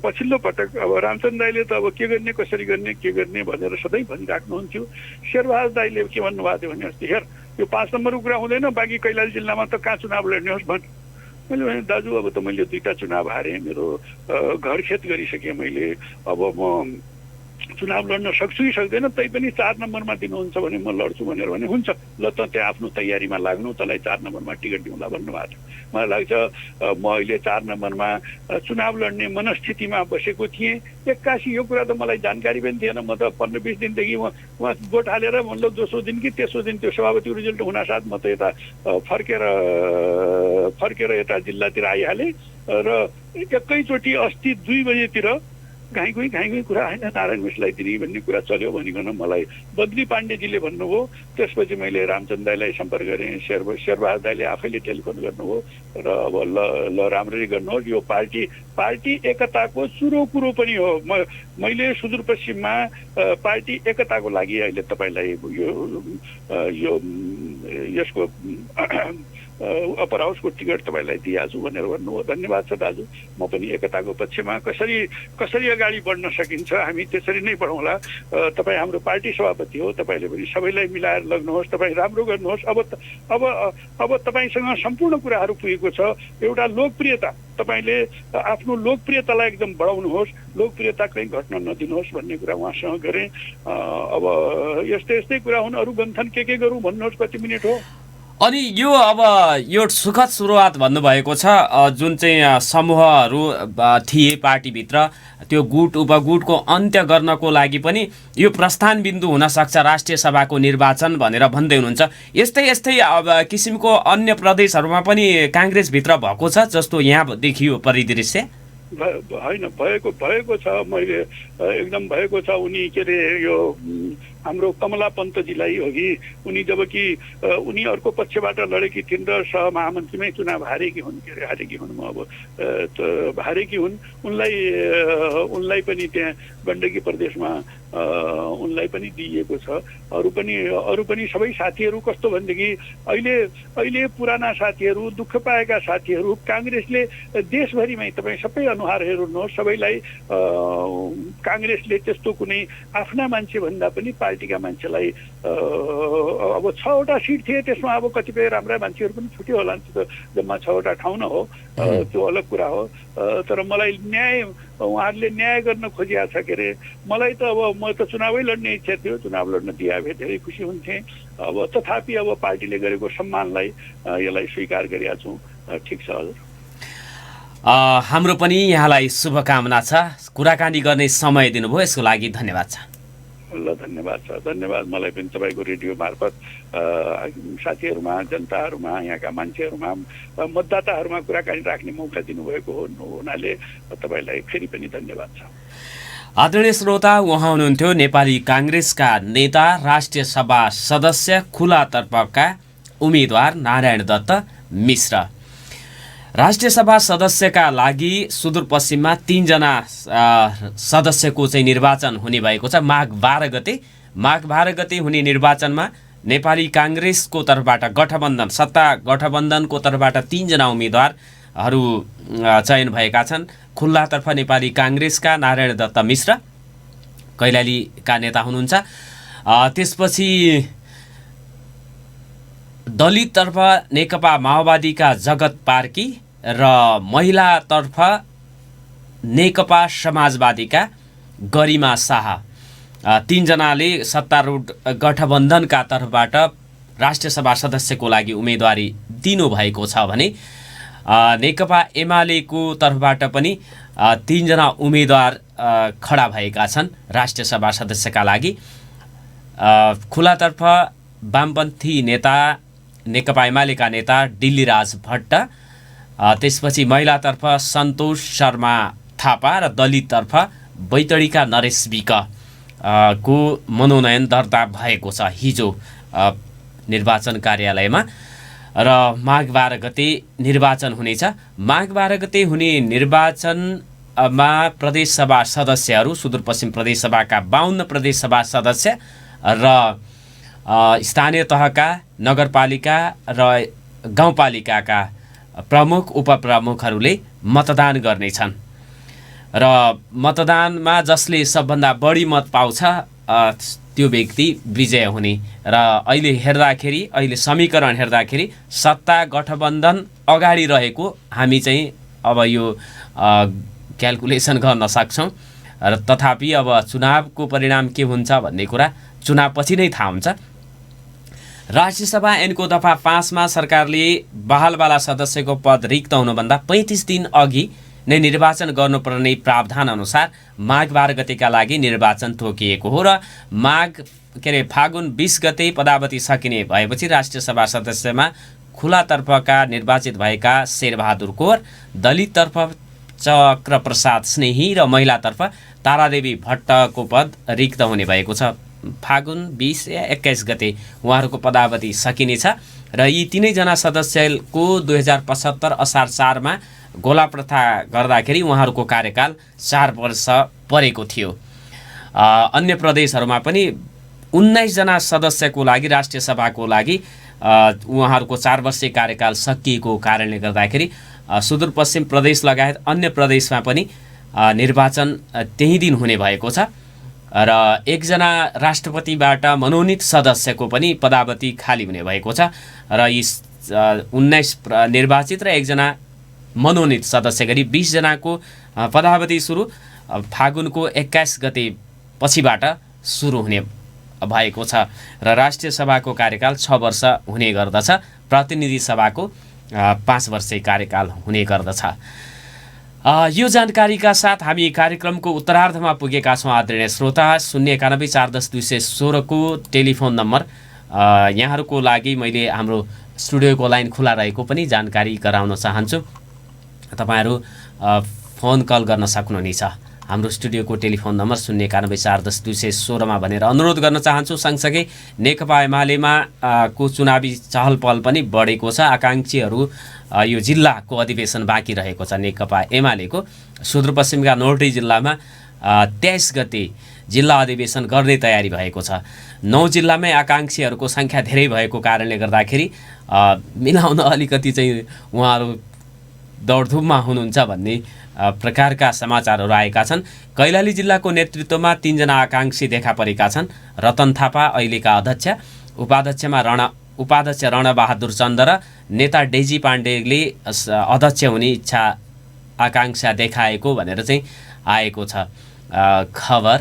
पछिल्लो पटक अब रामचन्द्र दाइले त अब के गर्ने कसरी गर्ने के गर्ने भनेर सधैँ भनिराख्नुहुन्थ्यो। शेरबहादुर दाइले के भन्नुभएको थियो भने, अस्ति हेर यो 5 नम्बरको कुरा हुँदैन, बाँकी कैलाली जिल्लामा त कहाँ चुनाव लड्ने होस् भन्। मैले भने दाजु अब त मैले 2टा चुनाव हारेँ, मेरो घर खेत गरिसकेँ मैले, अब म चुनाव लड्न सक्छु कि सक्दैन, तैपनि 4 नम्बरमा दिनुहुन्छ भने म लड्छु भनेर भने हुन्छ, ल त त्यहाँ आफ्नो तयारीमा लाग्नु, तँलाई 4 नम्बरमा टिकट दिउँला भन्नुभएको थियो। मलाई लाग्छ म अहिले 4 नम्बरमा चुनाव लड्ने मनस्थितिमा बसेको थिएँ। एक्कासी यो कुरा त मलाई जानकारी पनि थिएन। म त 15-20 दिनदेखि उहाँ भोट हालेर मतलब दोस्रो दिन कि तेस्रो दिन त्यो सभापति रिजल्ट हुनासाथ म त यता फर्केर यता जिल्लातिर आइहालेँ र एकैचोटि अस्ति 2 बजेतिर घाइ घुई कुरा होइन, नारायण मिश्रलाई दिने भन्ने कुरा चल्यो भनिकन मलाई बद्री पाण्डेजीले भन्नुभयो। त्यसपछि मैले रामचन्द्र दाइलाई सम्पर्क गरेँ, शेरबहादुर दाइले आफैले टेलिफोन गर्नुभयो र अब ल राम्ररी गर्नुहोस्, यो पार्टी एकताको सुरो कुरो पनि हो। मैले सुदूरपश्चिममा पार्टी एकताको लागि अहिले तपाईँलाई यो यसको अप्पर हाउसको टिकट तपाईँलाई दिइहाल्छु भनेर भन्नुभयो। धन्यवाद छ दाजु, म पनि एकताको पक्षमा कसरी अगाडि बढ्न सकिन्छ हामी त्यसरी नै बढौँला। तपाईँ हाम्रो पार्टी सभापति हो, तपाईँले पनि सबैलाई मिलाएर लग्नुहोस्, तपाईँ राम्रो गर्नुहोस्। अब तपाईँसँग सम्पूर्ण कुराहरू पुगेको छ। एउटा लोकप्रियता, तपाईँले आफ्नो लोकप्रियतालाई एकदम बढाउनुहोस्, लोकप्रियता कहीँ घट्न नदिनुहोस् भन्ने कुरा उहाँसँग गरेँ। अब यस्तै कुरा हुन्, अरू गन्थन के गरौँ भन्नुहोस्, कति मिनट हो? अनि यो सुखद सुरुवात भन्नुभएको छ, जुन चाहिँ समूहहरू थिए पार्टीभित्र, त्यो गुट उपगुटको अन्त्य गर्नको लागि पनि यो प्रस्थान बिन्दु हुनसक्छ राष्ट्रिय सभाको निर्वाचन भनेर भन्दै हुनुहुन्छ। यस्तै अब किसिमको अन्य प्रदेशहरूमा पनि काङ्ग्रेसभित्र भएको छ जस्तो यहाँ देखियो परिदृश्य? होइन, भएको छ, मैले एकदम भएको छ। उनी के अरे यो हाम्रो कमला पन्तजीलाई हो कि उनी जबकि उनी अर्को पक्षबाट लडेकी थिइन् र सहमहामन्त्रीमै चुनाव हारेकी हुन्, हारेकी हुन्। उनलाई पनि त्यहाँ गण्डकी प्रदेशमा उनलाई पनि दिइएको छ। अरू पनि सबै साथीहरू कस्तो भनेदेखि अहिले पुराना साथीहरू, दुःख पाएका साथीहरू, काङ्ग्रेसले देशभरिमै तपाईँ सबै अनुहार हेर्नुहोस्, सबैलाई काङ्ग्रेसले त्यस्तो कुनै आफ्ना मान्छे भन्दा पनि पार्टीका मान्छेलाई अब 6वटा सिट थिए, त्यसमा अब कतिपय राम्रा मान्छेहरू पनि छुट्यो होला, त्यो जम्मा 6वटा ठाउँ न हो, त्यो अलग कुरा हो। तर मलाई उहाँहरूले न्याय गर्न खोजिया छ के अरे। मलाई त अब म त चुनावै लड्ने इच्छा थियो, चुनाव लड्न दिए भए धेरै खुसी हुन्थेँ। अब तथापि अब पार्टीले गरेको सम्मानलाई यसलाई स्वीकार गरेका छौँ। ठिक छ हजुर, हाम्रो पनि यहाँलाई शुभकामना छ। कुराकानी गर्ने समय दिनुभयो, यसको लागि धन्यवाद छ। ल धन्यवाद छ, धन्यवाद। मलाई पनि तपाईँको रेडियो मार्फत साथीहरूमा, जनताहरूमा, यहाँका मान्छेहरूमा, मतदाताहरूमा कुराकानी राख्ने मौका दिनुभएको हुनाले तपाईँलाई फेरि पनि धन्यवाद छ। आदरणीय श्रोता, उहाँ हुनुहुन्थ्यो नेपाली काङ्ग्रेसका नेता, राष्ट्रिय सभा सदस्य, खुलातर्फका उम्मेदवार नारायण दत्त मिश्र। राष्ट्रिय सभा सदस्यका लागि सुदूरपश्चिममा 3 जना सदस्यको चाहिँ निर्वाचन हुने भएको छ। माघ 12 गते हुने निर्वाचनमा नेपाली काङ्ग्रेसको तर्फबाट सत्ता गठबन्धनको तर्फबाट 3 जना उम्मेदवारहरू चयन भएका छन्। खुल्लातर्फ नेपाली काङ्ग्रेसका नारायण दत्त मिश्र कैलालीका नेता हुनुहुन्छ। त्यसपछि दलिततर्फ नेकपा माओवादीका जगत पार्की र महिलातर्फ नेकपा समाजवादीका गरिमा शाह, 3 जनाले सत्तारूढ गठबन्धनका तर्फबाट राष्ट्रिय सभा सदस्यको लागि उम्मेदवारी दिनुभएको छ भने नेकपा एमालेको तर्फबाट पनि 3 जना उम्मेदवार खडा भएका छन् राष्ट्रिय सभा सदस्यका लागि। खुलातर्फ वामपन्थी नेता नेकपा एमालेका नेता डिल्लीराज भट्ट, त्यसपछि महिलातर्फ सन्तोष शर्मा थापा र दलिततर्फ बैतडीका नरेश विक को मनोनयन दर्ता भएको छ हिजो निर्वाचन कार्यालयमा। र माघ 12 गते निर्वाचन हुनेछ। माघ 12 गते हुने निर्वाचनमा प्रदेशसभा सदस्यहरू सुदूरपश्चिम प्रदेशसभाका 52 प्रदेशसभा सदस्य र स्थानीय तहका नगरपालिका र गाउँपालिकाका प्रमुख उपप्रमुखहरूले मतदान गर्नेछन् र मतदानमा जसले सबभन्दा बढी मत पाउँछ त्यो व्यक्ति विजय हुने। र अहिले समीकरण हेर्दाखेरि सत्ता गठबन्धन अगाडि रहेको हामी चाहिँ अब यो क्याल्कुलेसन गर्न सक्छौँ। र तथापि अब चुनावको परिणाम के हुन्छ भन्ने कुरा चुनावपछि नै थाहा हुन्छ। राष्ट्रियसभा ऐनको दफा 5 मा सरकारले बहालवाला सदस्यको पद रिक्त हुनुभन्दा 35 दिन अघि नै निर्वाचन गर्नुपर्ने प्रावधान अनुसार माघ 12 गतेका लागि निर्वाचन तोकिएको हो र फागुन 20 गते पदावधि सकिने भएपछि राष्ट्रियसभा सदस्यमा खुलातर्फका निर्वाचित भएका शेरबहादुर कौर, दलिततर्फ चक्रप्रसाद स्नेही र महिलातर्फ तारादेवी भट्टको पद रिक्त हुने भएको छ। फागुन 20 या 21 गते उहाँहरूको पदावधि सकिनेछ र यी तीनैजना सदस्यको 2075 असार 4 मा गोला प्रथा गर्दाखेरि उहाँहरूको कार्यकाल 4 वर्ष परेको थियो। अन्य प्रदेशहरूमा पनि 19 जना सदस्यको लागि राष्ट्रिय सभाको लागि उहाँहरूको 4 वर्षीय कार्यकाल सकिएको कारणले गर्दाखेरि सुदूरपश्चिम प्रदेश लगायत अन्य प्रदेशमा पनि निर्वाचन त्यही दिन हुने भएको छ र एकजना राष्ट्रपतिबाट मनोनित सदस्यको पनि पदावधि खाली हुने भएको छ र यी 19 निर्वाचित र एकजना मनोनित सदस्य गरी 20 जनाको पदावधि सुरु फागुनको 21 गते पछिबाट सुरु हुने भएको छ र राष्ट्रिय सभाको कार्यकाल 6 वर्ष हुने गर्दछ। प्रतिनिधि सभाको 5 वर्षीय कार्यकाल हुने गर्दछ। यो जानकारीका साथ हामी कार्यक्रमको उत्तरार्धमा पुगेका छौँ। आदरणीय श्रोता, 091 410 216 को टेलिफोन नम्बर यहाँहरूको लागि मैले हाम्रो स्टुडियोको लाइन खुला रहेको पनि जानकारी गराउन चाहन्छु। तपाईहरू फोन कल गर्न सक्नुहुनेछ। हाम्रो स्टुडियोको टेलिफोन नम्बर 091 410 216 मा भनेर अनुरोध गर्न चाहन्छु। सँगसँगै नेकपा एमालेमा को चुनावी चहल पहल पनि बढेको छ। आकाङ्क्षीहरू यो जिल्लाको अधिवेशन बाँकी रहेको छ। नेकपा एमालेको सुदूरपश्चिमका नौवटै जिल्लामा 23 गते जिल्ला अधिवेशन गर्ने तयारी भएको छ। 9 जिल्लामै आकाङ्क्षीहरूको सङ्ख्या धेरै भएको कारणले गर्दाखेरि मिलाउन अलिकति चाहिँ उहाँहरू दौडधुपमा हुनुहुन्छ भन्ने प्रकारका समाचारहरू आएका छन्। कैलाली जिल्लाको नेतृत्वमा 3 जना आकाङ्क्षी देखा परेका छन्। रतन थापा अहिलेका अध्यक्ष, उपाध्यक्ष रणबहादुर चन्द र नेता डेजी पाण्डेले अध्यक्ष हुने इच्छा आकाङ्क्षा देखाएको भनेर चाहिँ आएको छ खबर।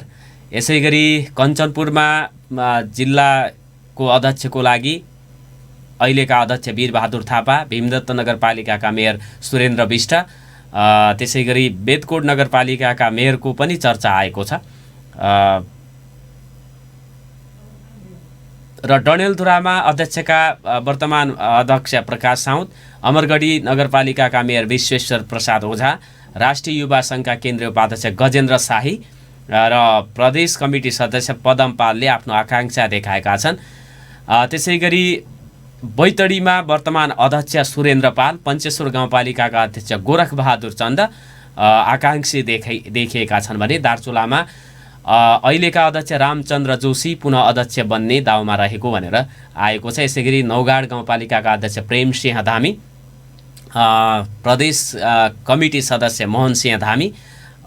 यसै गरी कञ्चनपुरमा जिल्लाको अध्यक्षको लागि अहिलेका अध्यक्ष वीरबहादुर थापा, भीमदत्त नगरपालिकाका मेयर सुरेन्द्र विष्ट, त्यसै गरी बेदकोट नगरपालिकाका मेयरको पनि चर्चा आएको छ र डडेलधुरामा अध्यक्षका वर्तमान अध्यक्ष प्रकाश साउद, अमरगढी नगरपालिकाका मेयर विश्वेश्वर प्रसाद ओझा, राष्ट्रिय युवा सङ्घका केन्द्रीय उपाध्यक्ष गजेन्द्र शाही र प्रदेश कमिटी सदस्य पदम पालले आफ्नो आकाङ्क्षा देखाएका छन्। त्यसै गरी बैतडीमा वर्तमान अध्यक्ष सुरेन्द्र पाल, पञ्चेश्वर गाउँपालिकाका अध्यक्ष गोरखबहादुर चन्द आकाङ्क्षी देखिएका छन् भने दार्चुलामा अहिलेका अध्यक्ष रामचन्द्र जोशी पुनः अध्यक्ष बन्ने दाउमा रहेको भनेर आएको छ। यसै गरी नौगाड गाउँपालिकाका अध्यक्ष प्रेमसिंह धामी, प्रदेश कमिटी सदस्य मोहनसिंह धामी,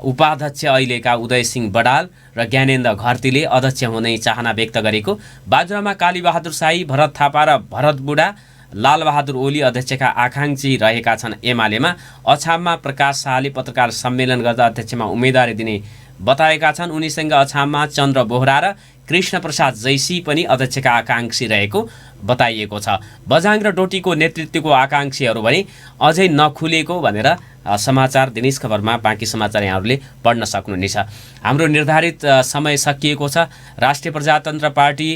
उपाध्यक्ष अहिलेका उदयसिंह बडाल र ज्ञानेन्द्र घरतीले अध्यक्ष हुने चाहना व्यक्त गरेको। बाजुरामा कालीबहादुर शाही, भरत थापा र भरत बुढा, लालबहादुर ओली अध्यक्षका आकाङ्क्षी रहेका छन् एमालेमा। अछाममा प्रकाश शाहले पत्रकार सम्मेलन गर्दा अध्यक्षमा उम्मेदवारी दिने बताएका छन्। उनीसँग अछाममा चन्द्र बोहरा र कृष्ण प्रसाद जैसी पनि अध्यक्षका आकाङ्क्षी रहेको बताइएको छ। बझाङ र डोटीको नेतृत्वको आकाङ्क्षीहरू भने अझै नखुलेको भनेर समाचार दिनेश खबरमा बाँकी समाचार यहाँहरूले पढ्न सक्नुहुनेछ। हाम्रो निर्धारित समय सकिएको छ। राष्ट्रिय प्रजातन्त्र पार्टी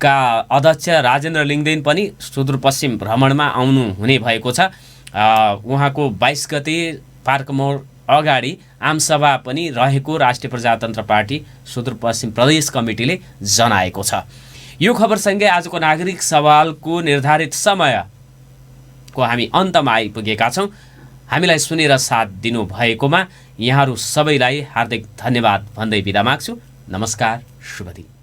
का अध्यक्ष राजेन्द्र लिङ्गदेन पनि सुदूरपश्चिम भ्रमणमा आउनु हुने भएको छ। उहाँको 22 गते पार्क मोड अगाडि आमसभा पनि रहेको राष्ट्रिय प्रजातन्त्र पार्टी सुदूरपश्चिम प्रदेश कमिटीले जनाएको छ। यो खबरसँगै आजको नागरिक सवालको निर्धारित समयको हामी अन्तमा आइपुगेका छौँ। हामीलाई सुनेर साथ दिनुभएकोमा यहाँहरू सबैलाई हार्दिक धन्यवाद भन्दै बिदा माग्छु। नमस्कार, शुभ दिन।